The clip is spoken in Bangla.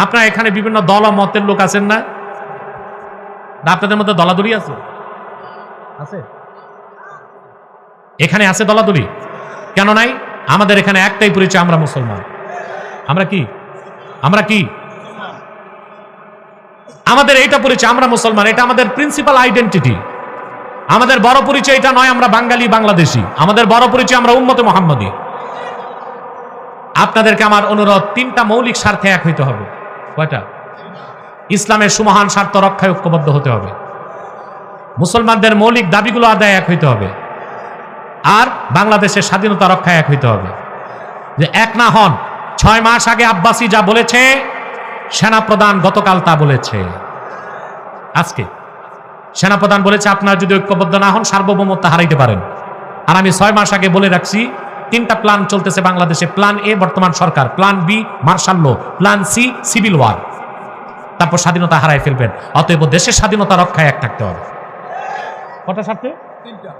আপনার এখানে বিভিন্ন দল ও মতের লোক আছেন না? আপনাদের মধ্যে দলাদলি আছে? আছে এখানে আছে দলাদলি? কেন নাই? আমাদের এখানে একটাই পরিচয়, আমরা মুসলমান। আমরা কি? আমরা কি? আমাদের এইটা পরিচয়, আমরা মুসলমান। এটা আমাদের প্রিন্সিপাল আইডেন্টিটি। আমাদের বড় পরিচয় এটা নয় আমরা বাঙালি বাংলাদেশি। আমাদের বড় পরিচয় আমরা উম্মতে মুহাম্মাদি। আপনাদেরকে আমার অনুরোধ, তিনটা মৌলিক স্বার্থে এক হইতে হবে। কয়টা? ইসলামের সুমহান স্বার্থ রক্ষায় ঐক্যবদ্ধ হতে হবে, মুসলমানদের মৌলিক দাবিগুলো আদায় এক হইতে হবে, আর বাংলাদেশের স্বাধীনতা রক্ষায় এক হইতে হবে। যে এক না হন, 6 মাস আগে আব্বাসী যা বলেছে, সেনাপ্রধান গতকাল তা বলেছে। আজকে সেনাপ্রধান বলেছে আপনারা যদি ঐক্যবদ্ধ না হন সার্বভৌমত্ব হারাইতে পারেন। আর আমি 6 মাস আগে বলে রাখছি, 3টা প্ল্যান চলতেছে বাংলাদেশে। প্ল্যান এ বর্তমান সরকার, plan B martial law, plan C civil war. তারপর স্বাধীনতা হারাই ফেলবেন। অতএব দেশের স্বাধীনতা রক্ষায় এক থাকতে হবে। কটা স্বার্থে? 3টা।